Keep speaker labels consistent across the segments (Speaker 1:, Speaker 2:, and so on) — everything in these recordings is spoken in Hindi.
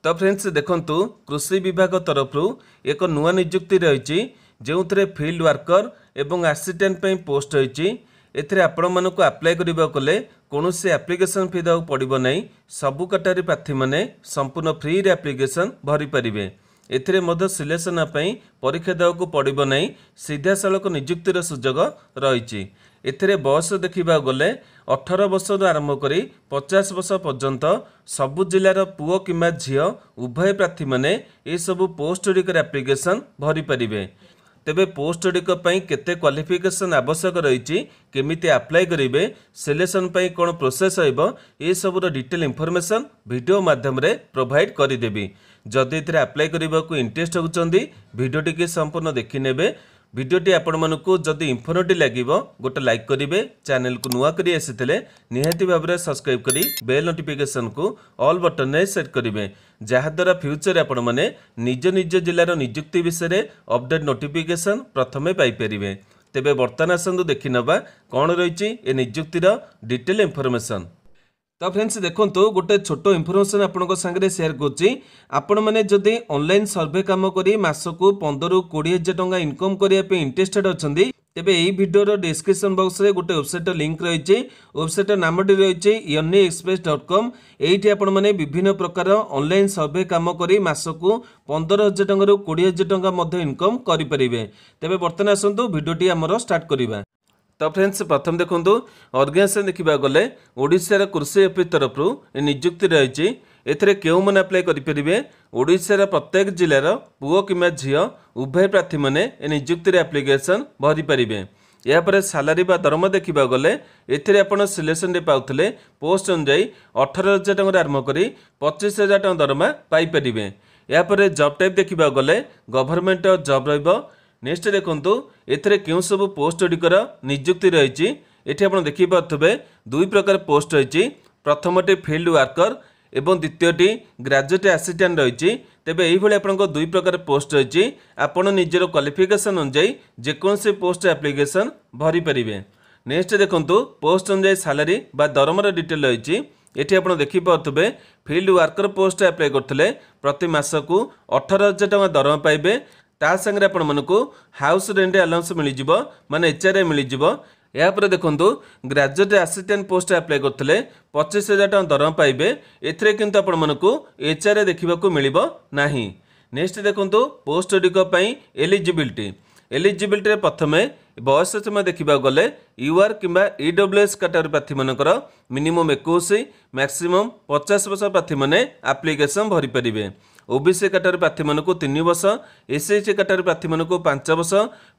Speaker 1: तो फ्रेंड्स देखंतु कृषि विभाग तरफ एक नुआ नियुक्ति रही जो फील्ड वर्कर एवं असिस्टेंट पोस्ट रही एथिरे आपण मानक अप्लाई करबा कले कौनसी एप्लिकेशन फी देवा पड़ो ना। सबु कैटेगरी प्रार्थी मैंने संपूर्ण फ्री रे एप्लिकेशन भरी पारिबे। एथिरे मध्य सिलेक्शन परीक्षा देवा पड़ो ना। सीधा सड़क नियुक्तिर सुजोग रही। एथिरे बयस देखा गले 18 वर्ष आरंभ कर 50 वर्ष पर्यंत सबु जिलार पुओ किंबा झील उभय प्रार्थी मैंने ये सबु पोस्ट गुड़िकर एप्लिकेशन भरी पारिबे। तेबे पोस्ट गुड़िक केते क्वालिफिकेशन आवश्यक रही केमिति अप्लाई करेंगे सिलेक्शन पाई कौन प्रोसेस होइबो ये सबुर डिटेल इनफॉरमेशन वीडियो माध्यम रे प्रोवाइड करदेवी। जदि एथिरे अप्लाई करने को इंटरेस्ट होउचंदी वीडियोटी के संपूर्ण देखि नेबे। वीडियोटी आपण मानकु जदि इन्फॉर्मेटिव लागिबो गोटे लाइक करिवे। चैनल को नुआ करी आसीथिले निहाती भाबरे सब्सक्राइब करी बेल नोटिफिकेशन को ऑल बटन रे सेट करिवे जहा द्वारा फ्यूचर आपण माने निज निज जिल्लार नियुक्ति विषय अपडेट नोटिफिकेशन प्रथमे पाई परिवे। तेबे वर्तमान आसंतु देखि नबा कोन रहिछि ए नियुक्तिर डिटेल इनफॉरमेशन। तो फ्रेंड्स देखंतु गोटे छोट इनफॉरमेशन आपनको संगे शेयर करछि। आपण माने जदि ऑनलाइन सर्वे काम करी मासको 15 ରୁ 20 हजार टंका इनकम करिया पे इंटरेस्टेड अछंदी तेबे एई वीडियो डिस्क्रिप्शन बॉक्स रे गोटे वेबसाइट लिंक रहिछि। वेबसाइट नामटी रहिछि yoniexpress.com। एइठी आपण माने विभिन्न प्रकार ऑनलाइन सर्वे काम करी मासको 15,000 टंका ରୁ 20,000 टंका मध्ये इनकम करि परिबे। तेबे वर्तमान आसंतु वीडियोटी हमर स्टार्ट करिबा। तो फ्रेंड्स प्रथम देखो ऑर्गेनाइजेशन देखा गले ओडिशार कृषि ऑफिस तरफ नियुक्ति रही। एथिरे केउ माने अप्लाई करेंगे ओडिशार प्रत्येक जिलार पुओ किंबा झील उभय प्रार्थी मैंने नियुक्ति एप्लिकेशन भरी पारिबे। यापर सालारी बा दरमा देखा गले एथिरे आपण सिलेक्शन पाउथिले पोस्ट अनुसार 18,000 टंका आरंभ कर 25,000 टंका दरमा पाई परिबे। यापर जॉब टाइप देखा गले गवर्नमेंट जॉब रहिबो। नेक्स्ट देखंतु एथिरे केउ सब पोस्ट गुड़िकर नियुक्ति रही। एठी आपण देखि पाथबे दुई प्रकार पोस्ट रही। प्रथमटी फील्ड वर्कर एवं द्वितीयटी ग्रेजुएट असिस्टेंट रही। तेबे एही भली आपनको दुई प्रकार पोस्ट रही। आपण निजर क्वालिफिकेशन अनुसार जेकोसी पोस्ट एप्लिकेशन भरी परिबे। नेक्स्ट देखंतु पोस्ट अनुसार सैलरी बा दरमार डिटेल रही। एठी आपण देखि पाथबे फील्ड वर्कर पोस्ट अप्लाई करथिले प्रति मासको 18,000 टंका दरमा पाइबे। ता संगे आपण मानकु हाउस रेंट अलाउंस मिल जिवो माने एचआरए मिल जिवो। या पर देखंतु ग्रेजुएट असिस्टेंट पोस्ट अप्लाई करथिले 25,000 टंका दरमा पाइबे। एथिरे किंतु आपण मानकु एचआरए देखिबाकू मिलिबो नाही। नेक्स्ट देखंतु पोस्ट गुड़िक पई एलिजिबिलिटी प्रथमे बयस सीमा देखा गले यूआर किंबा ईडब्ल्यूएस कैटेगरी प्रार्थी मानकर मिनिमम 21 मैक्सिमम 50 वर्ष प्रार्थी माने एप्लिकेशन भरी परिबे। ओबीसी कैटेगरी प्रार्थी मानकु 3 वर्ष, एससी कैटेगरी प्रार्थी मानकु 5 वर्ष,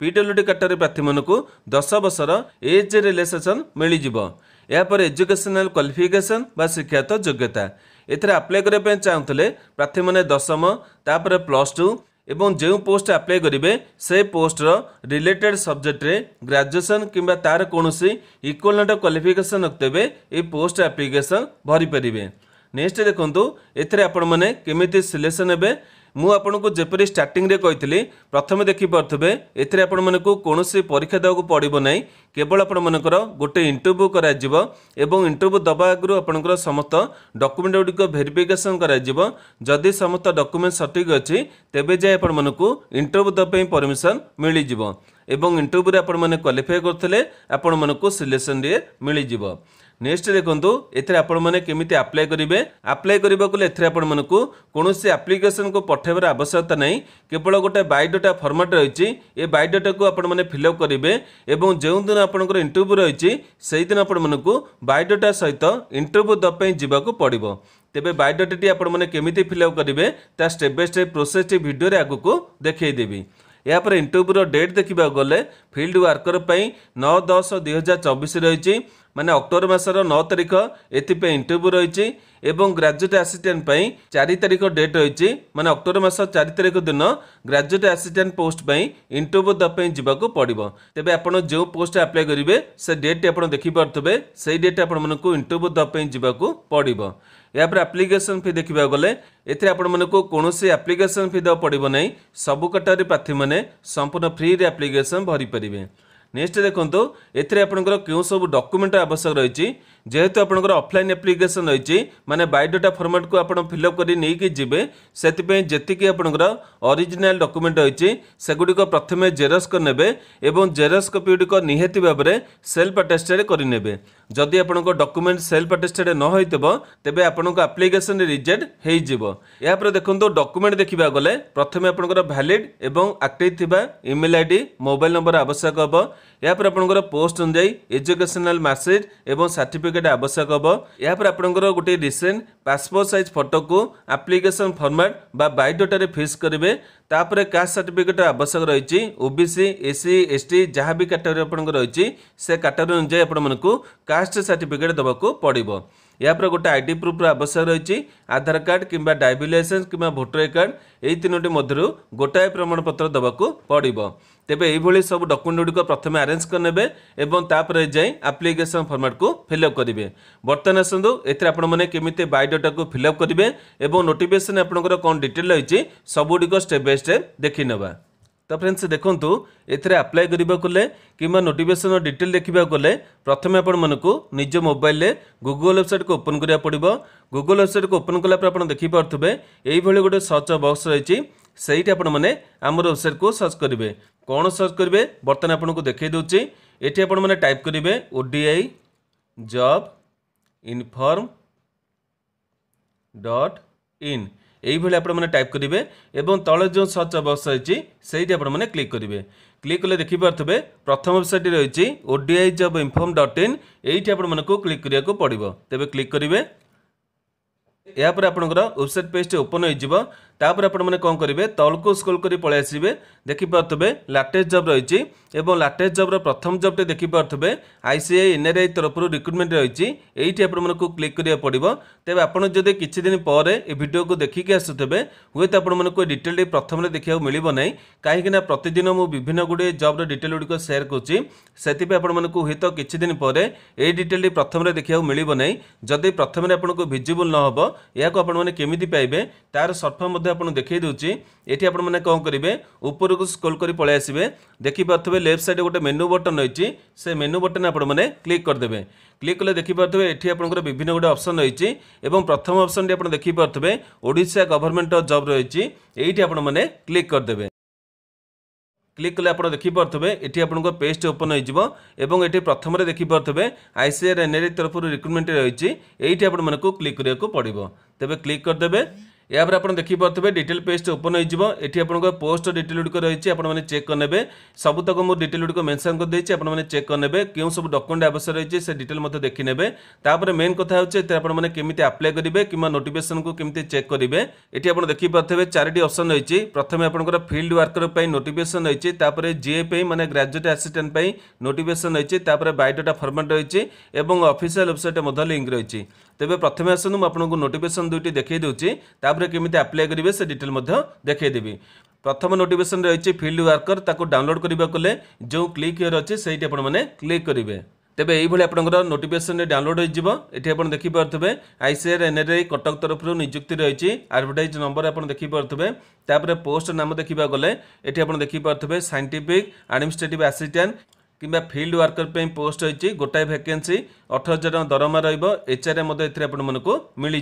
Speaker 1: पीडब्ल्यूडी कैटेगरी प्रार्थी मानकु 10 वर्षर एज रिलैक्सेशन मिल जिवो। या पर एजुकेशनल क्वालिफिकेशन बा शिक्षागत योग्यता एथरे अप्लाई करबा पे चाहुतले प्रार्थी माने 10वीं तापर +2 एवं जो पोस्ट अप्लाई करेंगे से पोस्टर रिलेटेड सब्जेक्ट रे ग्रेजुएशन किंबा तार कोनोसी इक्विवेलेंट क्वालिफिकेशन रखते ये पोस्ट एप्लिकेशन भरी पारिबे। नेक्स्ट देखंतु एथरे आपण माने केमिति सिलेक्शन हेबे मु आपनको जेपरि स्टार्टिंग रे कहितली प्रथमे देखि पारथबे एथरे आपण मानकु कोनोसी परीक्षा देବାକୁ पड़िबो नै केवल आपण मानकर गोटे इंटरव्यू करा जिवो एवं इंटरव्यू दबा आगु आपनकर समस्त डॉक्यूमेंट गुडी को वेरिफिकेशन करा जिवो। जदि समस्त डॉक्यूमेंट सटीक अछि तेबे जाय आपण मानकु इंटरव्यू दपै परमिशन मिलि जिवो एवं इंटरव्यू रे आपण माने क्वालिफाई करथिले आपण मानकु सिलेक्शन रे मिलि जिवो। नेक्स्ट देखंतु एथरे आपण माने केमिति अप्लाई करिवे अप्लाई करबा को एथरे आपण मानकु कोनोसी एप्लिकेशन को पठेबार आवश्यकता नहीं केवल गोटे बायोडाटा फॉर्मेट रही। ए बायोडाटा को आपण माने फिलअप करिवे एवं जेउ दिन आपनकर इंटरव्यू रही सेहि दिन आपण मानकु बायोडाटा सहित इंटरव्यू दपै जिबाकू पड़िबो। तेबे बायोडाटा टी आपण माने केमिति फिलअप करिवे ता step by step process T video रे आगु को देखै देबी। या पर इंटरव्यू डेट देखा गले फील्ड वर्कर 9/10/2024 रही माने अक्टोबर मासर 9 तारिख एथिपे इंटरव्यू रही एवं ग्रेजुएट असिस्टेंट 4 तारिख डेट रही माने अक्टोबर मास 4 तारिख दिन ग्रेजुएट असिस्टेंट पोस्ट इंटरव्यू दपै जिबाकू पड़िबो। तेबे आपण जो पोस्ट अप्लाई करिवे से डेट आपण देखि पारथबे सेही डेट आपण मानकू इंटरव्यू दपै जिबाकू पड़िबो। या पर एप्लिकेशन फी देखा गले एथिरे आपण मानकू कोनोसी एप्लिकेशन फी देवा पड़िबो नै। सबु कैटेगरी प्रार्थी माने संपूर्ण फ्री रे एप्लिकेशन भरी परिबे। नेक्स्ट देखो एथिरे आपनकर केउ सब डॉक्यूमेंट आवश्यक रही जेहेतु आपनकर ऑफलाइन एप्लिकेशन रही माने बायोडाटा फॉर्मेट को आपण फिलअप करी नहीं कि जिबे सेति जेतिकी आपनकर ओरिजिनल डॉक्यूमेंट रही सेगुडिक प्रथमे जेरक्स कर नेबे एवं जेरक्स कॉपी गुडिक निहाती भाबरे सेल्फ अटेस्टेड करि नेबे जदि आपनकर डॉक्यूमेंट सेल्फ अटेस्टेड न होइतबो तेबे आपनकर एप्लिकेशन रिजेक्ट हेइ जिवो। या पर देखंतो डॉक्यूमेंट देखिबा गले प्रथमे आपनकर वैलिड एवं एक्टिव थिबा ईमेल आईडी मोबाइल नंबर आवश्यक हबो। या पर आपनकर पोस्ट अनुଯାयी एजुकेशनल मार्कशीट एवं सर्टिफिकेट आवश्यक हबो। या पर आपनकर गोटे रिसेंट पासपोर्ट साइज फोटो को एप्लिकेशन फॉर्मेट बा बायोडाटा रे फिक्स करिवे। तापर कास्ट सर्टिफिकेट आवश्यक रही ओबीसी एससी एसटी जहाँ भी कैटेगरी आपनकर रही से कैटेगरी अनुसार आपण मानकु कास्ट सर्टिफिकेट दबाको पड़िबो। या पर गोटे आईडी प्रूफ आवश्यक रही आधार कार्ड किंबा ड्राइविंग लाइसेंस किंबा भोटर कार्ड यही तीनोटी मध्यरु गोटाए प्रमाणपत्र दबाको पड़िबो। तेबे एभली सब डॉक्यूमेंट गुडिक प्रथमे अरेंज करनेबे एवं तापर जाई एप्लिकेशन फॉर्मेट को फिलअप करिवे। बर्तमान आसंदु एथरे आपण माने केमिते बायोडाटा को फिलअप करिवे एवं नोटिफिकेशन आपनकर कोन डिटेल रही सब गुडिक स्टेप बाय स्टेप देखि नेबा। तो फ्रेंड्स देखंतु एथरे अप्लाई करिबा कोले किंबा नोटिफिकेशन डिटेल देखिबा कोले प्रथमे आपण मानकु निज मोबाइल ले गूगल वेबसाइट को ओपन करिया पड़िबो। गूगल वेबसाइट को ओपन कला पर आपण देखि पारथबे एई भली गोटे सर्च बॉक्स रही सहीटी आपण माने हमर वेबसाइट को सर्च करिवे। कोन सर्च करिवे बर्तन आपण को देखै दोछि एठी आपण माने टाइप करिवे ODI job inform dot in यही भाई आप टाइप करेंगे और तले जो सर्च बॉक्स रही से आप क्लिक करेंगे। क्लिक कले देखिपे प्रथम वेबसाइट रही ODI job inform dot in यही आपको क्लिक करने पड़ो। तेज क्लिक करेंगे यापर आपंकर वेबसाइट पेज ओपन होपर आपने कौन करेंगे तल को स्क्रॉल कर पलि आसबे देखिपे लाटेस्ट जॉब रही और लाटेस्ट जॉब प्रथम जॉब टे देखिपे आईसीआई एनआरआई तरफ रिक्रुटमेंट रही ये आपको क्लिक करा पड़ो। तेज आपड़ जब किसी दिन पर वीडियो को देखिक आसुवे हुए तो आपको डिटेल प्रथम देखा मिलना ना कहीं प्रतिदिन मुझे विभिन्न गुड़े जॉब डिटेल गुड़िक सेयार करूँ हुए तो किसी दिन पर यही डिटेल प्रथम देखा मिलना ना जदि प्रथम आपको भिजिबल न हो या आपमि पाइबे तार सर्फ आप देखई दूची ये आपने कौन करेंगे ऊपर को स्क्रॉल कर पलि आसबे देखिपे लेफ्ट साइड गोटे मेनू बटन रही से मेनू बटन आपने क्लिक करदे। क्लिक कले देखिपे ये आपंकर विभिन्न गोटे ऑप्शन रही प्रथम ऑप्शन आप देखिपे ओडिशा गवर्नमेंट जॉब रही ये आपने क्लिक करदे। क्लिक कले आप देखिपे ये आपको पेज ओपन हो प्रथम देखिपे आईसीआर एनआरआई तरफ रिक्रुटमेंट रही ये आपको क्लिक करने पड़ो। तेज क्लिक करदे यापर आप देखिपे डिटेल पेज ओपन हो पोस्ट डिटेल गुड़िक रही आपने चेक करने सबुतक मुझे डिटेल गुड़िक मेंशन कर आपने चेक करने क्यों सब डॉक्यूमेंट आवश्यक रही से डिटेल देखने तापर मेन कथा होने केमी अप्लाई करेंगे कि नोटिफिकेशन को केमी चेक करेंगे। ये आप देखिपे चारोटी ऑप्शन रही प्रथम आपंकर फील्ड वर्कर नोटिफिकेशन रही जीए माने ग्रेजुएट असिस्टेंट नोटिफिकेशन रही बायोडाटा फॉर्मेट रही ऑफिशियल वेबसाइट लिंक रही। तेज प्रथम आसतु आपको नोटिफिकेशन दुईटी देखई दूसरी केमी अप्लाई करेंगे से डिटेल देखईदेवी। प्रथम नोटिफिकेशन रही फील्ड वर्कर ताको डाउनलोड करने को जो क्लिक हियर अच्छे से क्लिक करेंगे। तेज ये आपंकर नोटिफिकेशन डाउनलोड हो देखिपे आईसीआर एनआरआई कटक तरफ नियुक्ति रही एडवर्टाइज नंबर आप देखिपे पोस्ट नाम देखा गले ये आप देखिपे साइंटिफिक एडमिनिस्ट्रेटिव असिस्टेंट किंबा फील्ड वर्कर पोस्ट रही गोटाए वैकेंसी 18,000 टଙ୍କା दरमा रचारे आपको मिल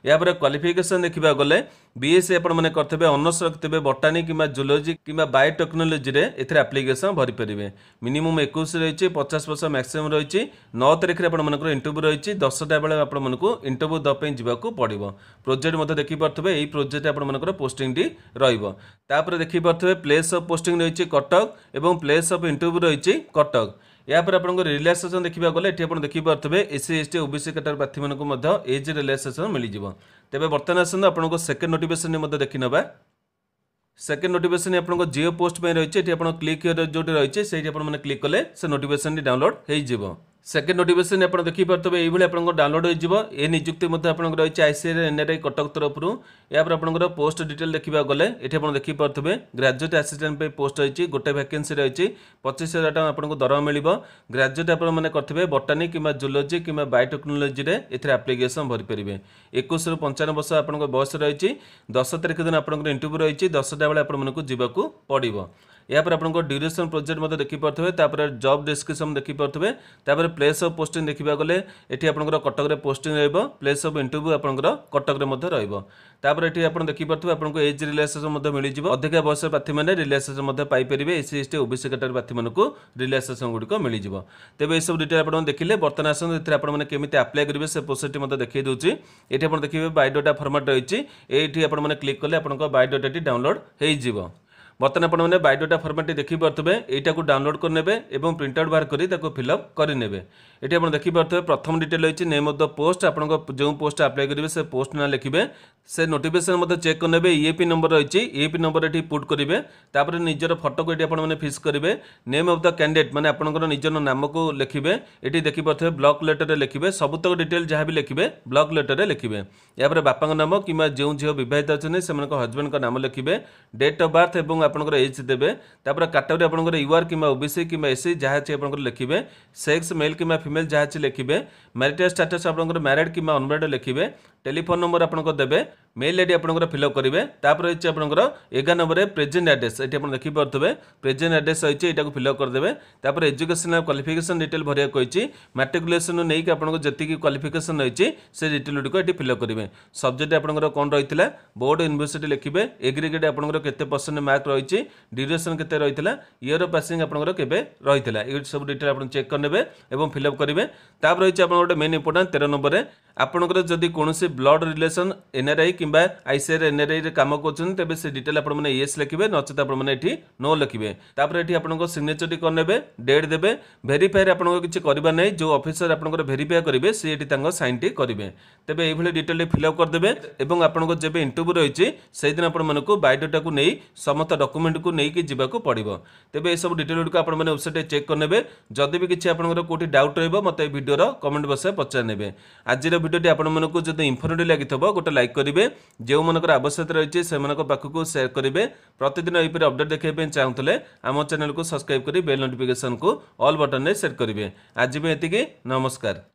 Speaker 1: यापर क्वालिफिकेशन देखा गले बीएससी आपने करते ऑनर्स रखते बॉटनी कि जूलॉजी कि बायोटेक्नोलोजी एथिरे एप्लिकेशन भरी पारे। मिनिमम 21 रही 50% मैक्सिमम रही 9 तारिख में इंटरव्यू रही 10टा बेले आपको इंटरव्यू देवाई जावाक पड़ो। प्रोजेक्ट देखिपे यही प्रोजेक्ट आपंकर पोस्टिंग रही देखिपे प्लेस ऑफ पोस्टिंग रही कटक और प्लेस ऑफ इंटरव्यू रही कटक। यापर आपको रिलैक्सेशन देखा गले ये देखिपे एससी एसटी ओबीसी कैटेगरी प्रार्थी मानक एज रिलैक्सेशन मिल जाए। तेज बर्तमान आसतु आपको सेकेंड नोटिफिकेशन देखी ना सेकेंड नोटिफिकेशन आपको जियो पोस्ट रही है आप क्लिक जो रही है आपने क्लिक कले से नोटिफिकेशन डाउनलोड हो। सेकेंड नोटिफिकेशन आप देखिपे ये आपको डाउनलोड हो नियुक्ति रही आईसीआर एनआरआई कटक तरफ यापर आपंकर पोस्ट डिटेल देखा गले ये आप देखिपे ग्रेजुएट असिस्टेंट पोस्ट रही गोटे वैकेंसी रही 25,000 टଙ୍କା आपको दरमा मिल ग्रेजुएट आपने करते बॉटनी कि जूलॉजी कि बायोटेक्नोलोजी एप्लिकेशन भरी पारे। 21 ରୁ 55 वर्ष आप बयस रही 10 तारिख दिन आप इंटरव्यू रही 10टा बेले आपको जावाक पड़ो। या आपको ड्यूरेशन प्रोजेक्ट मत देखिपे जॉब डिस्क्रिप्शन देखिपे प्लेस ऑफ पोस्टिंग देखा गले ये आपंकर Cuttack posting place of interview आपंकर कटक ये आप देखिपे आपको एज रिलैक्सेशन मिल जाए अधिक बयस प्रार्थी मैंने relaxation Piper SC ST OBC category प्रार्थी मानक रिलैक्सेशन गुड़िक मिल जाए तेज ये सब डिटेल आप देखिले बर्तमान आसते आपने केमी आप्लाय करेंगे से प्रोसेस देखिए दूसरी ये आप देखिए बायोडाटा फॉर्मेट रही ये आपने क्लिक कले आप बायोडाटा डाउनलोड हो बर्तमान आपने बायोडाटा फॉर्मेट देखिपे यहाँ डाउनलोड करने और प्रिंट आउट बाहर कर फिलअप करने ये आप देखिपे प्रथम डिटेल रही नेम ऑफ द पोस्ट आप जो पोस्ट आप्लाय करेंगे से पोस्ट ना लिखे से नोटिफिकेशन चेक करने ईएपी नंबर रही ईएपी नंबर ये पुट करेंगे निजर फोटो को ये फिक्स करेंगे नेम ऑफ द कैंडिडेट माने आपंकर निजर नाम को लिखे ये देखिपे ब्लॉक लेटर लिखे सबुतक डिटेल जहाँ भी लिखे ब्लॉक लेटर लिखे या बापा नाम कि जो झील बहित अच्छे से हजबैंड का नाम लिखे डेट ऑफ बर्थ और आपंकर एज देवे कैटेगरी आपंकर यूआर कि ओबीसी कि एससी जहाँ आप लिखे सेक्स मेल कि फीमेल जहाँ लिखे मैरिटल स्टेटस आपंकर मैरिड कि अनमैरिड लिखे टेलीफोन नंबर आपको देवे मेल आईडी आपंकर फिलअप करेंगे रही आपंकर 11 नंबर प्रेजेंट एड्रेस ये आप देखिपे प्रेजेंट एड्रेस रही है यहाँ फिलअप करदे एजुकेशनल क्वालिफिकेशन डिटेल भरिया कही मैट्रिकुलेसन नहीं कि आपको जी क्वालिफिकेशन रही से डिटेल गुड़िक ये फिलअप करेंगे सब्जेक्ट आपंकर कौन रही है बोर्ड यूनिवर्सिटी लिखे एग्रीगेट आपंकर केते परसेंट मार्क रही ड्यूरेशन केते रही ईयर ऑफ पासिंग आपंकर केबे रही ये सब डिटेल आप चेक करने और फिलअप करेंगे रही आप मेन इंपोर्टाट 13 नंबर आपंकर जदि कौन ब्लड रिलेशन एनआरआई कि आईसीआर एनआरआई रे काम कर तेज से डिटेल आपने येस लिखे नचेत आपने नो लिखे ये आपको सिग्नेचर करने डेट देवे भेरीफाई आपको किसी करवा नहीं जो ऑफिसर आपको भेरीफाई करेंगे सी साइन टी करेंगे तेज ये डिटेल फिलअप करदे और आपको जब इंटरव्यू रही से दिन आपको बायोडाटा को नहीं समस्त डॉक्यूमेंट को लेकिन जावाक पड़ो तेज ये सब डिटेल गुड़िक आपने वेबसाइट चेक करने जदि भी किसी आपंकर कौटी डाउट रही मत भिडर कमेंट बक्स पचारे आज भिडियोटी आपको जब इनफर्मेटिव लगी गोटे लाइक करेंगे जो मनकर आवश्यकता रही से पाखक सेयार करेंगे प्रतिदिन यहीपर अपडेट देखा चाहूले आम चैनल को सब्सक्राइब कर बेल नोटिफिकेशन को ऑल बटन में सेट करेंगे आज भी एति नमस्कार।